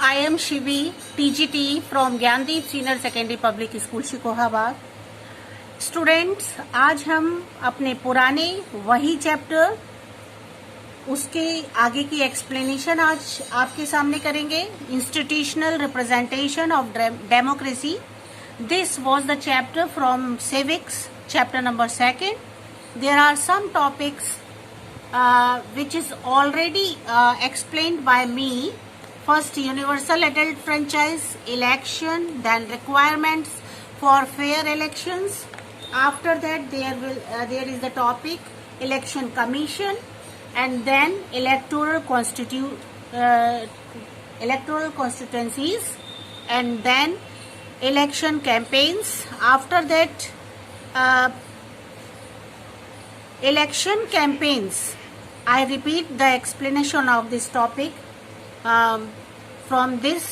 I am Shivi, TGT from Gyandeep senior secondary public school Shikohabad. Students, आज हम अपने पुराने वही चैप्टर उसके आगे की एक्सप्लेनेशन आज आपके सामने करेंगे। Institutional representation of democracy, this was the chapter from civics, chapter number 2। There are some topics which is already explained by me. First, universal adult franchise, election, then requirements for fair elections. After that, there is the topic election commission, and then electoral constituencies, and then election campaigns. After that, election campaigns. I repeat the explanation of this topic. From this,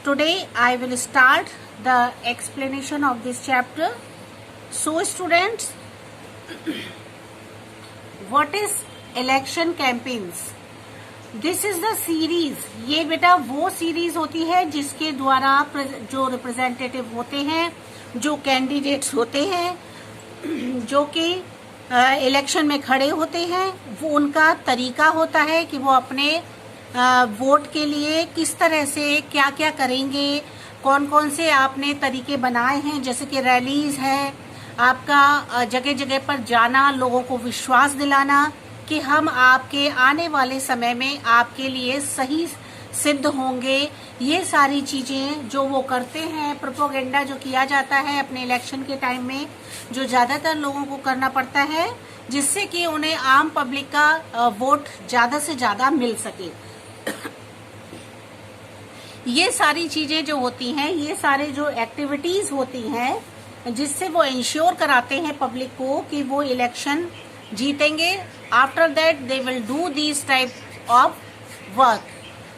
today I will start the explanation of this chapter. So students, what is election campaigns? This is the series. ये बेटा वो series होती है जिसके द्वारा जो representative होते हैं, जो कैंडिडेट्स होते हैं, जो कि इलेक्शन में खड़े होते हैं, वो उनका तरीका होता है कि वो अपने वोट के लिए किस तरह से क्या क्या करेंगे, कौन कौन से आपने तरीके बनाए हैं, जैसे कि रैलीज है, आपका जगह जगह पर जाना, लोगों को विश्वास दिलाना कि हम आपके आने वाले समय में आपके लिए सही सिद्ध होंगे। ये सारी चीजें जो वो करते हैं, प्रोपोगेंडा जो किया जाता है अपने इलेक्शन के टाइम में, जो ज्यादातर लोगों को करना पड़ता है, जिससे कि उन्हें आम पब्लिक का वोट ज्यादा से ज्यादा मिल सके। ये सारी चीजें जो होती हैं, ये सारे जो एक्टिविटीज होती हैं, जिससे वो इंश्योर कराते हैं पब्लिक को कि वो इलेक्शन जीतेंगे। After that they will do this type of work.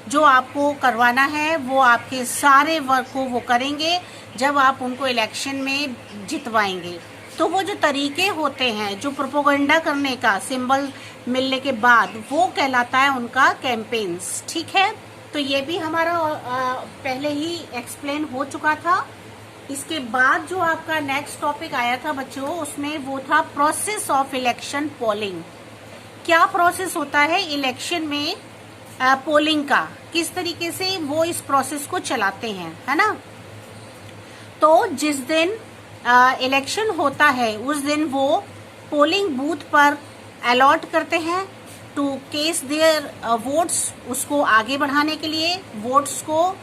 जो आपको करवाना है वो आपके सारे वर्क को वो करेंगे जब आप उनको इलेक्शन में जितवाएंगे। तो वो जो तरीके होते हैं, जो प्रोपोगेंडा करने का सिंबल मिलने के बाद, वो कहलाता है उनका कैंपेन्स। ठीक है, तो ये भी हमारा पहले ही एक्सप्लेन हो चुका था। इसके बाद जो आपका नेक्स्ट टॉपिक आया था बच्चों, उसमें वो था प्रोसेस ऑफ इलेक्शन पोलिंग। क्या प्रोसेस होता है इलेक्शन में पोलिंग का, किस तरीके से वो इस प्रोसेस को चलाते हैं, है ना। तो जिस दिन इलेक्शन होता है उस दिन वो पोलिंग बूथ पर अलॉट करते हैं टू केस देयर वोट्स, उसको आगे बढ़ाने के लिए, वोट्स को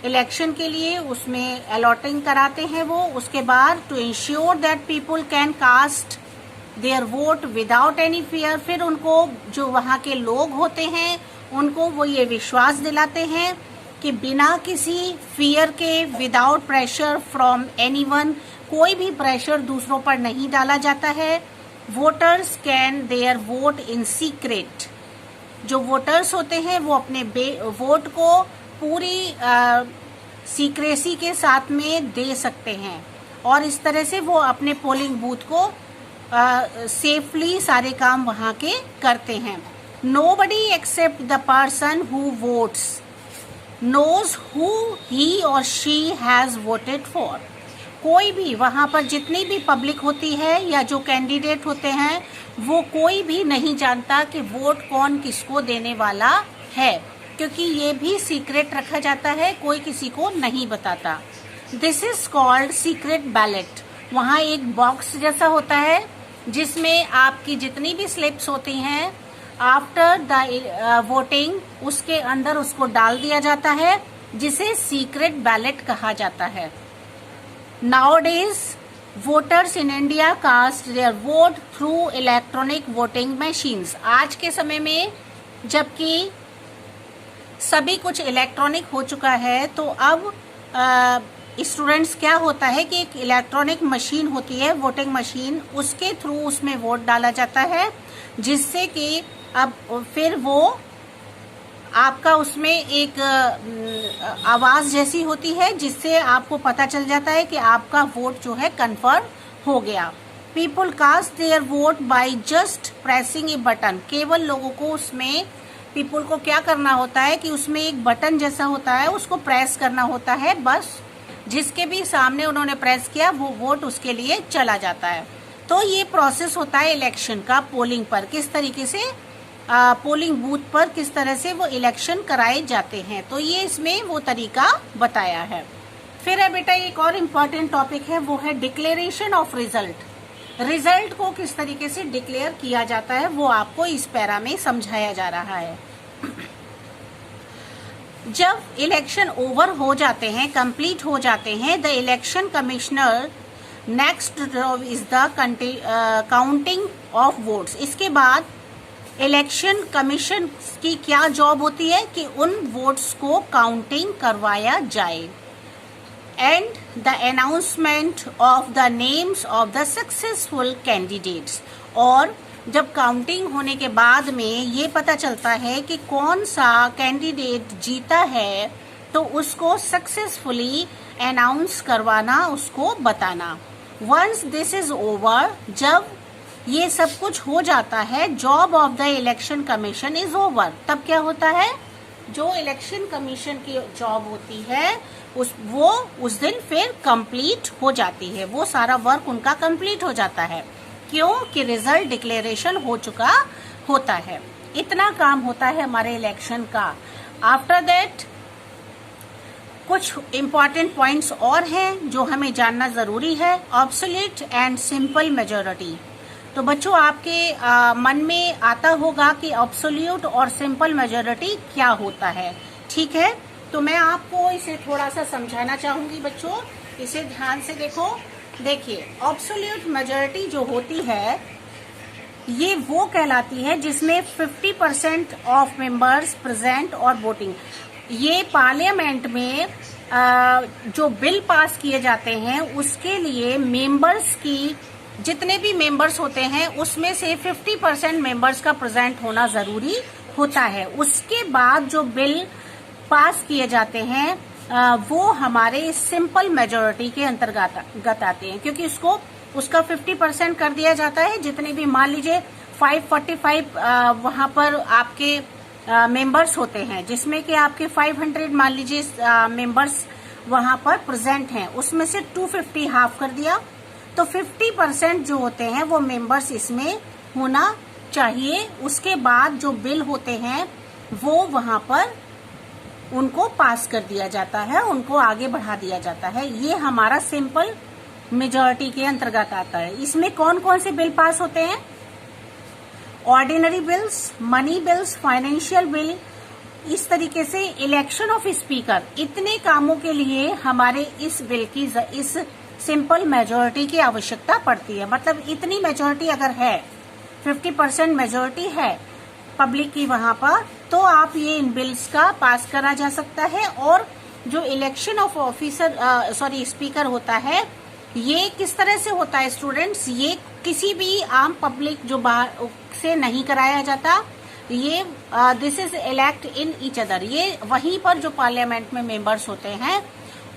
इलेक्शन के लिए उसमें अलॉटिंग कराते हैं वो। उसके बाद to ensure that people can cast their vote without any fear, फिर उनको जो वहाँ के लोग होते हैं उनको वो ये विश्वास दिलाते हैं कि बिना किसी फियर के, विदाउट प्रेशर फ्रॉम एनीवन, कोई भी प्रेशर दूसरों पर नहीं डाला जाता है। Voters can their vote in secret. जो वोटर्स होते हैं वो अपने वोट को पूरी सीक्रेसी के साथ में दे सकते हैं, और इस तरह से वो अपने पोलिंग बूथ को सेफली सारे काम वहाँ के करते हैं। Nobody except the person who votes knows who he or she has voted for. कोई भी वहाँ पर जितनी भी पब्लिक होती है या जो कैंडिडेट होते हैं, वो कोई भी नहीं जानता कि वोट कौन किसको देने वाला है, क्योंकि ये भी सीक्रेट रखा जाता है, कोई किसी को नहीं बताता। This is called secret ballot. वहाँ एक बॉक्स जैसा होता है जिसमें आपकी जितनी भी स्लिप्स होती हैं, आफ्टर द वोटिंग उसके अंदर उसको डाल दिया जाता है, जिसे सीक्रेट बैलेट कहा जाता है। Nowadays voters in India cast their vote through electronic voting machines. आज के समय में जबकि सभी कुछ इलेक्ट्रॉनिक हो चुका है, तो अब स्टूडेंट्स क्या होता है कि एक इलेक्ट्रॉनिक मशीन होती है, वोटिंग मशीन, उसके थ्रू उसमें वोट डाला जाता है, जिससे कि अब फिर वो आपका उसमें एक आवाज जैसी होती है, जिससे आपको पता चल जाता है कि आपका वोट जो है कन्फर्म हो गया। People cast their vote by just pressing a button. केवल लोगों को उसमें पीपल को क्या करना होता है कि उसमें एक बटन जैसा होता है, उसको प्रेस करना होता है, बस जिसके भी सामने उन्होंने प्रेस किया वो वोट उसके लिए चला जाता है। तो ये प्रोसेस होता है इलेक्शन का, पोलिंग पर किस तरीके से पोलिंग बूथ पर किस तरह से वो इलेक्शन कराए जाते हैं। तो ये इसमें वो तरीका बताया है। फिर है बेटा एक और इम्पॉर्टेंट टॉपिक है, वो है डिक्लेरेशन ऑफ रिजल्ट। रिजल्ट को किस तरीके से डिक्लेयर किया जाता है वो आपको इस पैरा में समझाया जा रहा है। जब इलेक्शन ओवर हो जाते हैं, कंप्लीट हो जाते हैं, the election commissioner next job is the counting of votes. इसके बाद इलेक्शन कमीशन की क्या जॉब होती है कि उन वोट्स को काउंटिंग करवाया जाए and the announcement of the names of the successful candidates. और जब काउंटिंग होने के बाद में ये पता चलता है कि कौन सा कैंडिडेट जीता है तो उसको सक्सेसफुली अनाउंस करवाना, उसको बताना। वंस दिस इज ओवर, जब ये सब कुछ हो जाता है, job of the election commission is over. तब क्या होता है, जो इलेक्शन कमीशन की जॉब होती है वो उस दिन फिर कंप्लीट हो जाती है, वो सारा वर्क उनका कंप्लीट हो जाता है। क्यों कि रिजल्ट डिक्लेरेशन हो चुका होता है। इतना काम होता है हमारे इलेक्शन का। आफ्टर दैट कुछ इम्पॉर्टेंट पॉइंट्स और हैं जो हमें जानना जरूरी है। Absolute and simple majority. तो बच्चों आपके मन में आता होगा कि ऑब्सोल्यूट और सिंपल मेजॉरिटी क्या होता है, ठीक है। तो मैं आपको इसे थोड़ा सा समझाना चाहूंगी बच्चों, इसे ध्यान से देखो। देखिए ऑब्सोल्यूट मेजॉरिटी जो होती है ये वो कहलाती है जिसमें 50% ऑफ मेंबर्स प्रेजेंट और वोटिंग। ये पार्लियामेंट में जो बिल पास किए जाते हैं उसके लिए मेंबर्स की, जितने भी मेंबर्स होते हैं उसमें से 50% मेंबर्स का प्रेजेंट होना जरूरी होता है। उसके बाद जो बिल पास किए जाते हैं वो हमारे सिंपल मेजॉरिटी के अंतर्गत आते हैं, क्योंकि उसका 50% कर दिया जाता है। जितने भी मान लीजिए 545 वहां पर आपके मेंबर्स होते हैं, जिसमें कि आपके 500 मान लीजिए मेंबर्स वहां पर प्रेजेंट हैं, उसमें से 250 हाफ कर दिया, तो 50% जो होते हैं वो मेंबर्स इसमें होना चाहिए। उसके बाद जो बिल होते हैं वो वहां पर उनको पास कर दिया जाता है, उनको आगे बढ़ा दिया जाता है। ये हमारा सिंपल मेजॉरिटी के अंतर्गत आता है। इसमें कौन कौन से बिल पास होते हैं? Ordinary bills, money bills, financial bill. इस तरीके से इलेक्शन ऑफ स्पीकर, इतने कामों के लिए हमारे इस बिल की, इस सिंपल मेजॉरिटी की आवश्यकता पड़ती है। मतलब इतनी मेजॉरिटी अगर है, 50% मेजॉरिटी है पब्लिक की वहां पर, तो आप ये इन बिल्स का पास करा जा सकता है। और जो इलेक्शन ऑफ ऑफिसर स्पीकर होता है ये किस तरह से होता है स्टूडेंट्स, ये किसी भी आम पब्लिक जो बाहर से नहीं कराया जाता, ये this is elect in each other. ये वहीं पर जो पार्लियामेंट में मेंबर्स होते हैं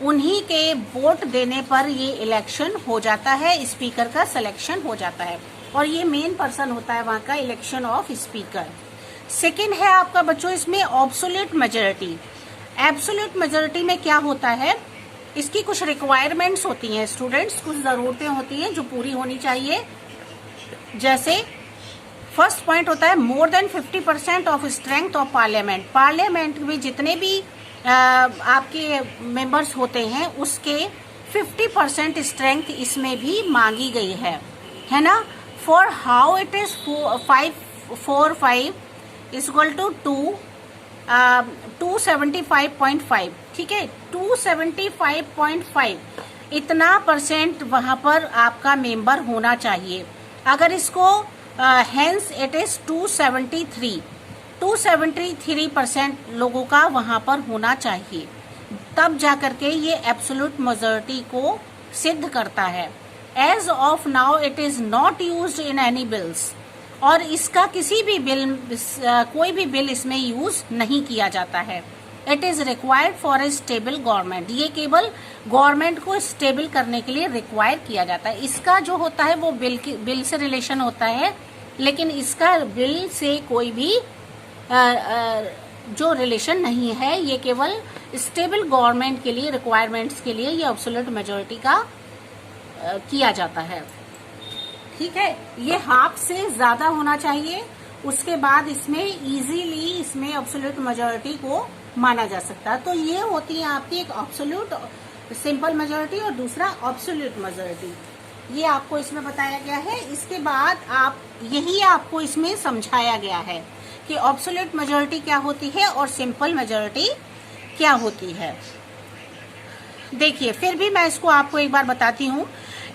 उन्हीं के वोट देने पर ये इलेक्शन हो जाता है, स्पीकर का सिलेक्शन हो जाता है। और ये मेन पर्सन होता है वहां का इलेक्शन ऑफ स्पीकर। सेकेंड है आपका बच्चों इसमें ऑब्सोल्यूट मेजॉरिटी। एब्सोल्यूट मेजॉरिटी में क्या होता है, इसकी कुछ रिक्वायरमेंट्स होती हैं स्टूडेंट्स, कुछ जरूरतें होती हैं जो पूरी होनी चाहिए। जैसे फर्स्ट पॉइंट होता है more than 50% of strength of parliament. Parliament में जितने भी आपके मेंबर्स होते हैं उसके 50% स्ट्रेंथ इसमें भी मांगी गई है ना। For how it is 545 equal to 275.5, ठीक है, 275.5 इतना परसेंट वहां पर आपका मेंबर होना चाहिए। अगर इसको हेंस इट इज 273% लोगों का वहां पर होना चाहिए, तब जाकर के ये एब्सोल्यूट मेजॉरिटी को सिद्ध करता है। As of now it is not used in any bills, और इसका किसी भी बिल, कोई भी बिल इसमें यूज नहीं किया जाता है। It is required for a stable government, ये केवल गवर्नमेंट को स्टेबल करने के लिए रिक्वायर किया जाता है। इसका जो होता है वो बिल से रिलेशन होता है, लेकिन इसका बिल से कोई भी जो रिलेशन नहीं है, ये केवल स्टेबल गवर्नमेंट के लिए, रिक्वायरमेंट्स के लिए ये एब्सोल्यूट मेजॉरिटी का किया जाता है। ठीक है, ये हाफ से ज्यादा होना चाहिए, उसके बाद इसमें इजीली इसमें एब्सोल्यूट मेजॉरिटी को माना जा सकता है। तो ये होती है आपकी एक एब्सोल्यूट सिंपल मेजॉरिटी और दूसरा एब्सोल्यूट मेजॉरिटी, ये आपको इसमें बताया गया है। इसके बाद यही आपको इसमें समझाया गया है कि एब्सोल्यूट मेजॉरिटी क्या होती है और सिंपल मेजॉरिटी क्या होती है। देखिए, फिर भी मैं इसको आपको एक बार बताती हूँ।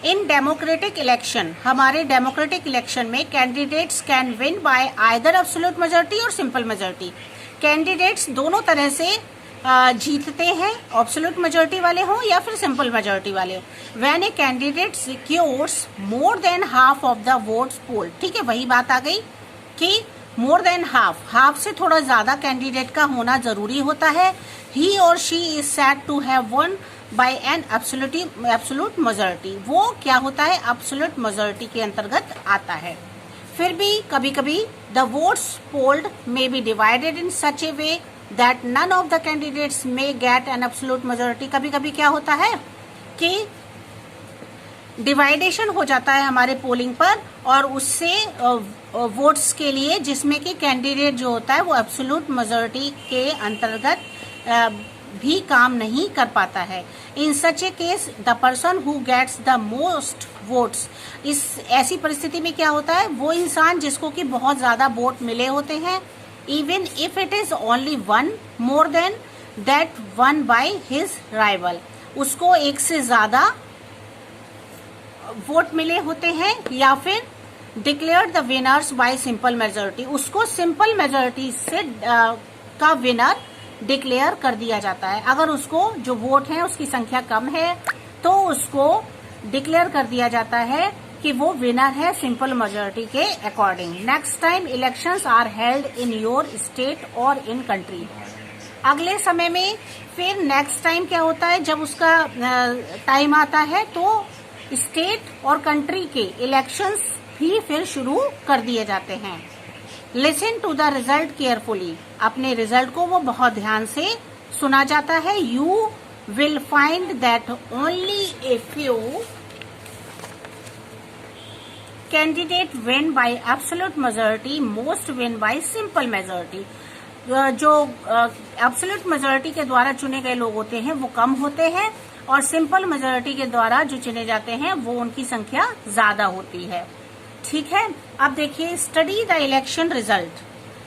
इन डेमोक्रेटिक इलेक्शन, हमारे डेमोक्रेटिक इलेक्शन में candidates can win bye either absolute majority और सिंपल मेजॉरिटी। कैंडिडेट्स दोनों तरह से जीतते हैं, एब्सोल्यूट मेजॉरिटी वाले हों या फिर सिंपल मेजॉरिटी वाले हों। When a candidate secures more than half of the votes poll, ठीक है, वही बात आ गई कि मोर देन हाफ से थोड़ा ज्यादा कैंडिडेट का होना जरूरी होता है। ही और she is said to have won by an absolute majority, वो क्या होता है, एब्सोल्यूट मेजॉरिटी के अंतर्गत आता है। फिर भी कभी कभी the votes polled may be divided in such a way that none of the candidates may get an absolute majority. कभी कभी क्या होता है कि डिवाइडेशन हो जाता है हमारे पोलिंग पर, और उससे वोट्स के लिए जिसमें कि कैंडिडेट जो होता है वो एब्सोल्यूट मेजॉरिटी के अंतर्गत भी काम नहीं कर पाता है। In such a case the person who gets the most votes, इस ऐसी परिस्थिति में क्या होता है, वो इंसान जिसको कि बहुत ज्यादा वोट मिले होते हैं, even if it is only one more than that one by his rival, उसको एक से ज्यादा वोट मिले होते हैं, या फिर declare the winners bye simple majority, उसको सिंपल मेजॉरिटी से का विनर डिक्लेयर कर दिया जाता है। अगर उसको जो वोट है उसकी संख्या कम है तो उसको डिक्लेयर कर दिया जाता है कि वो विनर है सिंपल मेजॉरिटी के according. Next time elections are held in your state और इन कंट्री, अगले समय में फिर नेक्स्ट टाइम क्या होता है, जब उसका टाइम आता है तो स्टेट और कंट्री के इलेक्शंस भी फिर शुरू कर दिए जाते हैं। Listen to the result carefully, अपने रिजल्ट को वो बहुत ध्यान से सुना जाता है। You will find that only a few candidate win by absolute majority, most win by simple majority. जो एब्सोल्यूट मेजॉरिटी के द्वारा चुने गए लोग होते हैं वो कम होते हैं, और सिंपल मेजॉरिटी के द्वारा जो चुने जाते हैं वो उनकी संख्या ज्यादा होती है। ठीक है, अब देखिए, study the election result,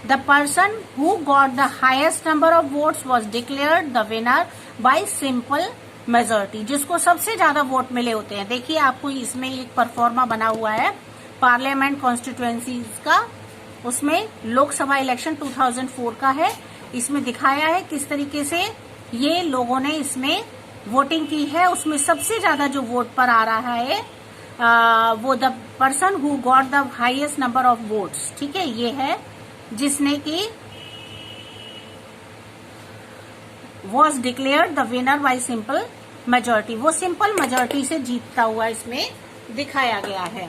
the person who got the highest number of votes was declared the winner bye simple majority, जिसको सबसे ज्यादा वोट मिले होते हैं। देखिए, आपको इसमें एक परफॉर्मा बना हुआ है पार्लियामेंट कॉन्स्टिट्यूएंसीज का, उसमें लोकसभा इलेक्शन 2004 का है। इसमें दिखाया है किस तरीके से ये लोगों ने इसमें वोटिंग की है। उसमें सबसे ज्यादा जो वोट पर आ रहा है वो the person who got the highest number of votes, ठीक है, ये है जिसने की was declared the winner bye simple majority, वो सिंपल मेजॉरिटी से जीतता हुआ इसमें दिखाया गया है।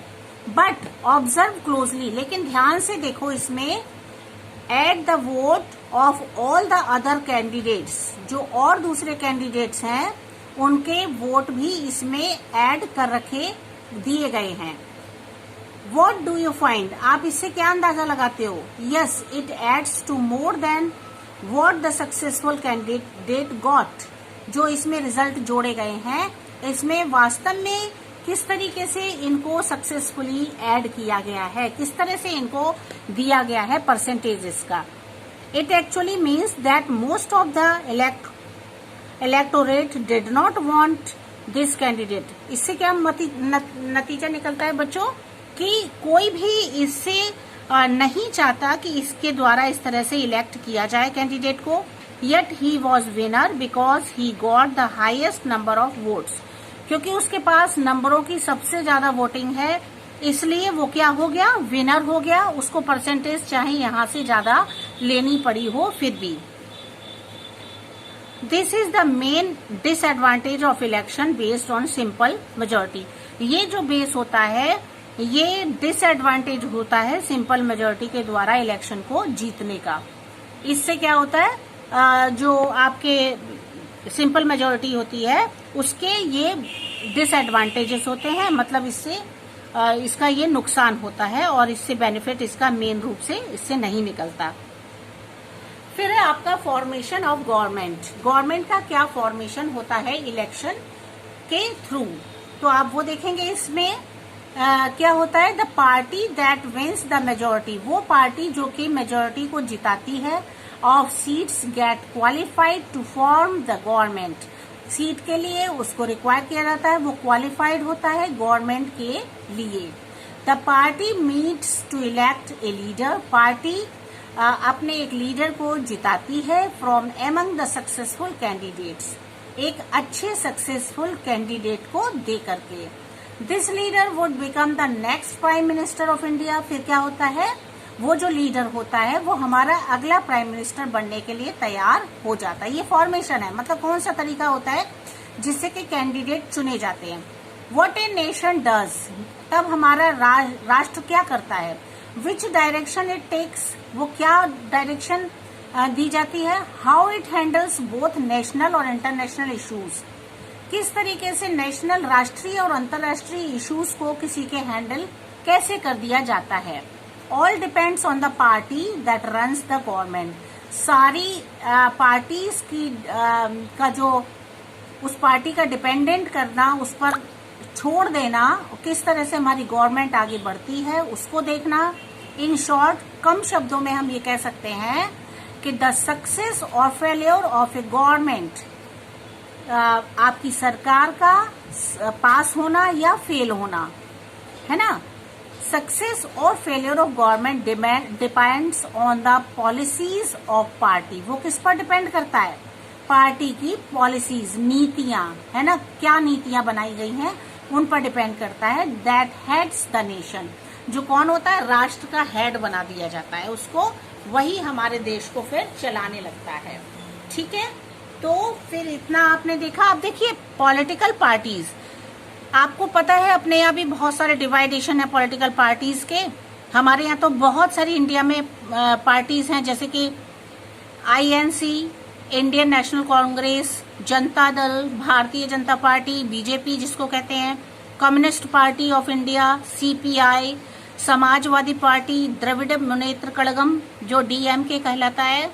बट ऑब्जर्व क्लोजली, लेकिन ध्यान से देखो, इसमें at the vote of all the other candidates, जो और दूसरे कैंडिडेट्स हैं उनके वोट भी इसमें ऐड कर रखे दिए गए हैं। वॉट डू यू फाइंड, आप इससे क्या अंदाजा लगाते हो? Yes, it adds to more than what the successful candidate got, जो इसमें रिजल्ट जोड़े गए हैं इसमें वास्तव में किस तरीके से इनको सक्सेसफुली ऐड किया गया है, किस तरह से इनको दिया गया है परसेंटेजेस का। It actually means that most of the electorate did not want this candidate. इससे क्या नतीजा निकलता है बच्चों कि कोई भी इससे नहीं चाहता कि इसके द्वारा इस तरह से इलेक्ट किया जाए कैंडिडेट को। Yet he was winner because he got the highest number of votes, क्योंकि उसके पास नंबरों की सबसे ज्यादा वोटिंग है, इसलिए वो क्या हो गया, विनर हो गया। उसको परसेंटेज चाहे यहां से ज्यादा लेनी पड़ी हो फिर भी। This is the main disadvantage of election based on simple majority. ये जो बेस होता है ये डिसएडवांटेज होता है सिंपल मेजॉरिटी के द्वारा इलेक्शन को जीतने का। इससे क्या होता है, जो आपके सिंपल मेजोरिटी होती है उसके ये डिसएडवांटेजेस होते हैं, मतलब इससे इसका ये नुकसान होता है और इससे बेनिफिट इसका मेन रूप से इससे नहीं निकलता। फिर है आपका फॉर्मेशन ऑफ गवर्नमेंट। गवर्नमेंट का क्या फॉर्मेशन होता है इलेक्शन के थ्रू, तो आप वो देखेंगे। इसमें क्या होता है, the party that wins the majority, वो पार्टी जो कि मेजोरिटी को जिताती है, of seats get qualified to form the government, seat के लिए उसको रिक्वायर किया जाता है, वो क्वालिफाइड होता है गवर्नमेंट के लिए। The party meets to elect a leader, party अपने एक लीडर को जिताती है from among the successful candidates, एक अच्छे सक्सेसफुल कैंडिडेट को दे करके। This leader would become the next prime minister of India, फिर क्या होता है, वो जो लीडर होता है वो हमारा अगला प्राइम मिनिस्टर बनने के लिए तैयार हो जाता है। ये फॉर्मेशन है, मतलब कौन सा तरीका होता है जिससे कि कैंडिडेट चुने जाते हैं। व्हाट ए नेशन डज, तब हमारा राष्ट्र क्या करता है, विच डायरेक्शन इट टेक्स, वो क्या डायरेक्शन दी जाती है, how it handles both national और इंटरनेशनल इश्यूज, किस तरीके से नेशनल राष्ट्रीय और अंतर्राष्ट्रीय इश्यूज को किसी के हैंडल कैसे कर दिया जाता है। All depends on the party that runs the government, सारी पार्टीज की का जो उस पार्टी का डिपेंडेंट करना, उस पर छोड़ देना, किस तरह से हमारी गवर्नमेंट आगे बढ़ती है उसको देखना। इन शॉर्ट, कम शब्दों में हम ये कह सकते हैं कि द सक्सेस और फेलियर ऑफ ए गवर्नमेंट, आपकी सरकार का पास होना या फेल होना, है ना। सक्सेस और failure of government depends on the policies of party, वो किस पर डिपेंड करता है, पार्टी की पॉलिसीज, नीतियां, है ना, क्या नीतियां बनाई गई हैं उन पर डिपेंड करता है। दैट हेड्स द नेशन, जो कौन होता है, राष्ट्र का हेड बना दिया जाता है उसको, वही हमारे देश को फिर चलाने लगता है। ठीक है, तो फिर इतना आपने देखा। अब देखिए पॉलिटिकल पार्टीज, आपको पता है अपने यहाँ भी बहुत सारे डिवाइडेशन है पॉलिटिकल पार्टीज के। हमारे यहाँ तो बहुत सारी इंडिया में पार्टीज हैं, जैसे कि INC, Indian national Congress, Janata Dal, Bharatiya Janata party, BJP जिसको कहते हैं, communist party of India, CPI, Samajwadi party, Dravida Munnetra Kazhagam जो डीएमके कहलाता है,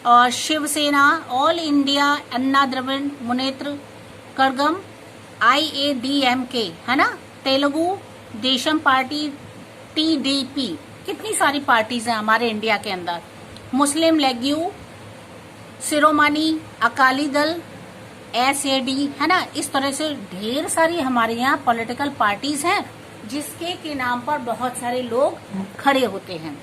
और Shiv Sena, all India Anna Dravida Munnetra Kazhagam, IADMK, है ना, तेलुगु देशम पार्टी, TDP, कितनी सारी पार्टीज हैं हमारे इंडिया के अंदर। मुस्लिम लीग, शिरोमणि अकाली दल, SAD, है ना, इस तरह से ढेर सारी हमारे यहाँ पॉलिटिकल पार्टीज हैं जिसके के नाम पर बहुत सारे लोग खड़े होते हैं।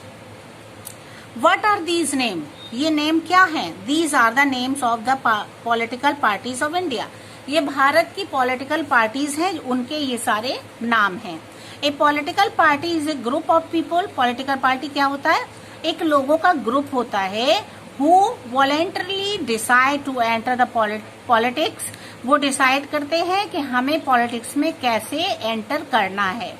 What are these नेम, ये नेम क्या हैं? These are the names of the political parties of India. ये भारत की पॉलिटिकल पार्टीज हैं, उनके ये सारे नाम हैं। A political party is a group of people, political party क्या होता है, एक लोगों का ग्रुप होता है, who voluntarily decide to enter the politics, वो डिसाइड करते हैं कि हमें पॉलिटिक्स में कैसे एंटर करना है,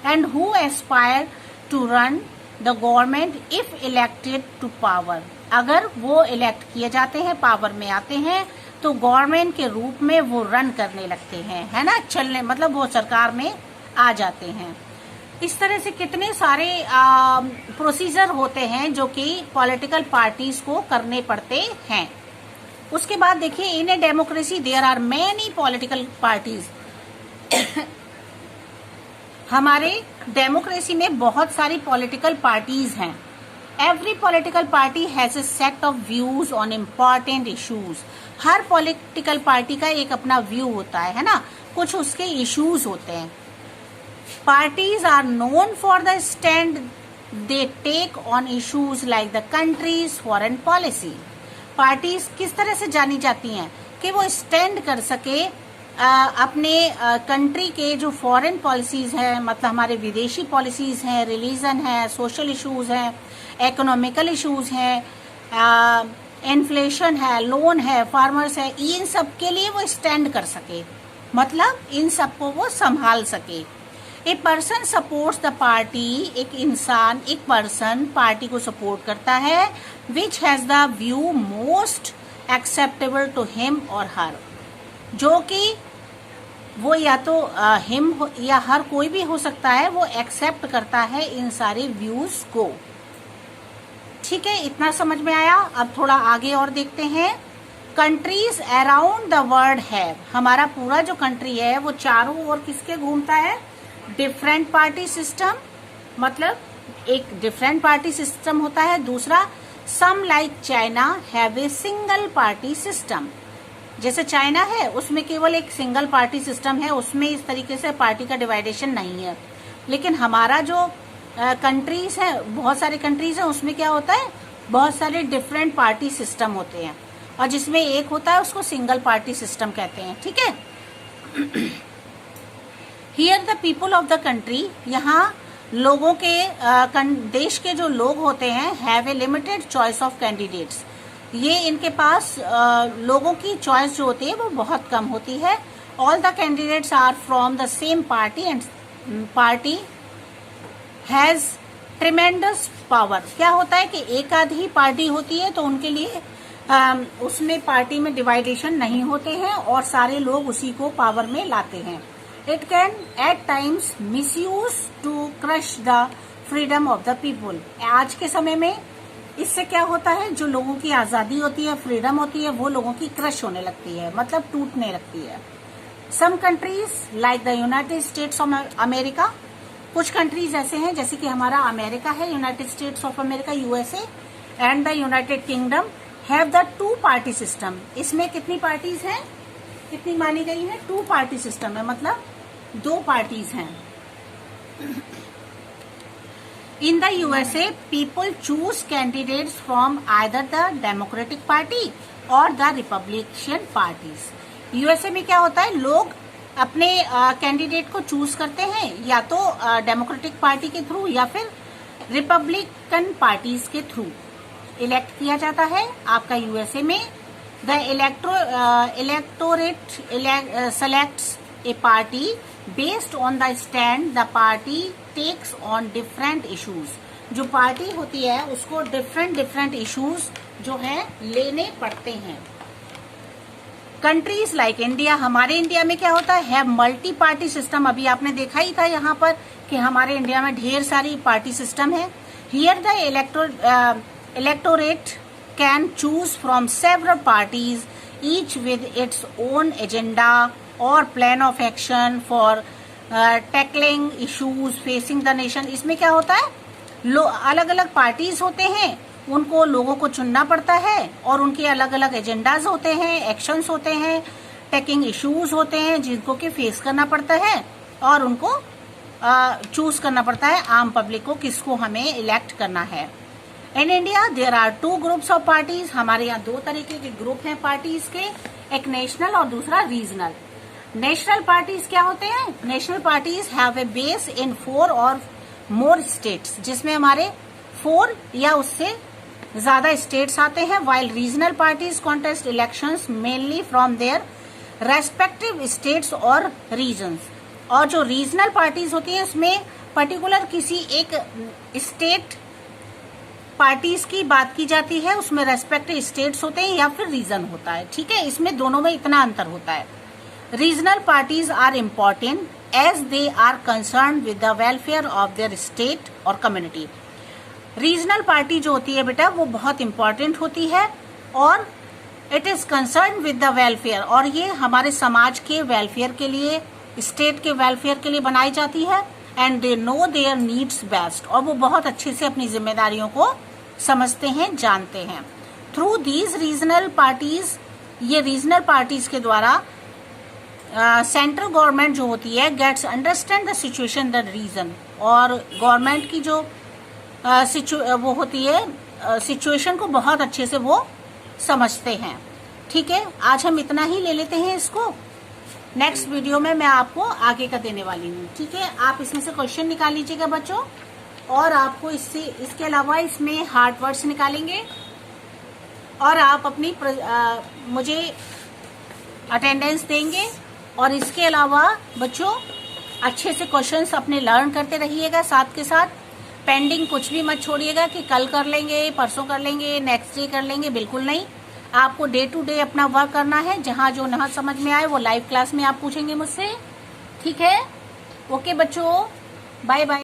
and who aspire to run the government if elected to power, अगर वो इलेक्ट किए जाते हैं, पावर में आते हैं, तो गवर्नमेंट के रूप में वो रन करने लगते हैं, है ना, चलने, मतलब वो सरकार में आ जाते हैं। इस तरह से कितने सारे प्रोसीजर होते हैं जो कि पॉलिटिकल पार्टीज को करने पड़ते हैं। उसके बाद देखिए, in a democracy there are many political parties. हमारे डेमोक्रेसी में बहुत सारी पॉलिटिकल पार्टीज हैं। Every political party has a set of views on important issues, हर पॉलिटिकल पार्टी का एक अपना व्यू होता है ना, कुछ उसके इश्यूज होते हैं। Parties are known for the stand they take on issues like the country's foreign policy. Parties किस तरह से जानी जाती हैं कि वो स्टैंड कर सके अपने कंट्री के जो फॉरेन पॉलिसीज हैं, मतलब हमारे विदेशी पॉलिसीज हैं, रिलीजन है, सोशल इश्यूज हैं, इकोनॉमिकल इश्यूज हैं, इन्फ्लेशन है, लोन है, फार्मर्स है, इन सब के लिए वो स्टैंड कर सके, मतलब इन सबको वो संभाल सके। A person supports the party, एक इंसान, एक पर्सन पार्टी को सपोर्ट करता है which has the view most acceptable to him और हर, जो कि वो या तो हिम या हर कोई भी हो सकता है, वो एक्सेप्ट करता है इन सारे व्यूज को। ठीक है, इतना समझ में आया। अब थोड़ा आगे और देखते हैं। कंट्रीज अराउंड द वर्ल्ड है, हमारा पूरा जो कंट्री है वो चारों ओर किसके घूमता है, डिफरेंट पार्टी सिस्टम, मतलब एक डिफरेंट पार्टी सिस्टम होता है। दूसरा, some like China have a single party system, जैसे चाइना है उसमें केवल एक सिंगल पार्टी सिस्टम है, उसमें इस तरीके से पार्टी का डिवाइडेशन नहीं है। लेकिन हमारा जो कंट्रीज है, बहुत सारे कंट्रीज है, उसमें क्या होता है, बहुत सारे डिफरेंट पार्टी सिस्टम होते हैं, और जिसमें एक होता है उसको सिंगल पार्टी सिस्टम कहते हैं। ठीक है। Here the people of the country, यहाँ लोगों के देश के जो लोग होते हैं, have a limited choice of candidates, ये इनके पास लोगों की चॉइस जो होती है वो बहुत कम होती है। All the candidates are from the same party and party has tremendous power. क्या होता है कि एक आध ही पार्टी होती है तो उनके लिए उसमें पार्टी में डिवाइडेशन नहीं होते हैं और सारे लोग उसी को पावर में लाते हैं। It can at times misuse to crush the freedom of the people. आज के समय में इससे क्या होता है, जो लोगों की आजादी होती है, फ्रीडम होती है, वो लोगों की क्रश होने लगती है, मतलब टूटने लगती है। Some countries like the United States of America, कुछ कंट्रीज ऐसे हैं जैसे कि हमारा अमेरिका है, United States of America USA, and the United Kingdom have the two party system. इसमें कितनी पार्टीज हैं, कितनी मानी गई है, टू पार्टी सिस्टम है, मतलब दो पार्टीज हैं। In the USA, people choose candidates from either the Democratic Party or the Republican parties. USA में क्या होता है, लोग अपने कैंडिडेट को चूज करते हैं या तो डेमोक्रेटिक पार्टी के थ्रू या फिर रिपब्लिकन पार्टीज के थ्रू इलेक्ट किया जाता है। आपका यूएसए में the electorate selects a party based on the stand the party takes on different issues. जो पार्टी होती है उसको डिफरेंट इश्यूज जो है लेने पड़ते हैं। कंट्रीज लाइक इंडिया, हमारे इंडिया में क्या होता है मल्टी पार्टी सिस्टम। अभी आपने देखा ही था यहाँ पर कि हमारे इंडिया में ढेर सारी पार्टी सिस्टम है। Here the electorate can choose from several parties each with its own agenda और plan of action for tackling issues facing the nation. इसमें क्या होता है, अलग अलग पार्टीज होते हैं, उनको लोगों को चुनना पड़ता है और उनके अलग अलग एजेंडाज होते हैं, एक्शंस होते हैं, टेकिंग इश्यूज होते हैं जिनको कि फेस करना पड़ता है और उनको चूज करना पड़ता है आम पब्लिक को किसको हमें इलेक्ट करना है। In India there are two groups of parties. हमारे यहाँ दो तरीके के ग्रुप हैं पार्टीज के, एक नेशनल और दूसरा रीजनल। नेशनल पार्टीज क्या होते हैं, national parties have a base in 4 और मोर स्टेट्स, जिसमें हमारे 4 या उससे ज्यादा स्टेट्स आते हैं। While regional parties contest elections mainly from their respective states और रीजन्स। और जो रीजनल पार्टीज होती है उसमें पर्टिकुलर किसी एक स्टेट पार्टीज की बात की जाती है, उसमें रेस्पेक्टिव स्टेट्स होते हैं या फिर रीजन होता है। ठीक है, इसमें दोनों में इतना अंतर होता है। Regional parties are important as they are concern with the welfare of their state और कम्युनिटी। रीजनल पार्टी जो होती है बेटा वो बहुत इंपॉर्टेंट होती है और it is concern with the welfare, और ये हमारे समाज के वेलफेयर के लिए, स्टेट के वेलफेयर के लिए बनाई जाती है। And they know there needs best, और वो बहुत अच्छे से अपनी जिम्मेदारियों को समझते हैं, जानते हैं। थ्रू दीज रीजनल पार्टीज, ये रीजनल पार्टीज के द्वारा सेंट्रल गवर्नमेंट जो होती है gets understand the situation the region, और गवर्नमेंट की जो वो होती है सिचुएशन को बहुत अच्छे से वो समझते हैं। ठीक है, आज हम इतना ही ले लेते हैं इसको। नेक्स्ट वीडियो में मैं आपको आगे का देने वाली हूँ। ठीक है, आप इसमें से क्वेश्चन निकाल लीजिएगा बच्चों, और आपको इसके अलावा इसमें हार्ड वर्ड्स निकालेंगे और आप अपनी मुझे अटेंडेंस देंगे। और इसके अलावा बच्चों अच्छे से क्वेश्चंस अपने लर्न करते रहिएगा, साथ के साथ पेंडिंग कुछ भी मत छोड़िएगा कि कल कर लेंगे, परसों कर लेंगे, नेक्स्ट डे कर लेंगे, बिल्कुल नहीं। आपको डे टू डे अपना वर्क करना है। जहां जो ना समझ में आए वो लाइव क्लास में आप पूछेंगे मुझसे, ठीक है? ओके बच्चों, बाय बाय।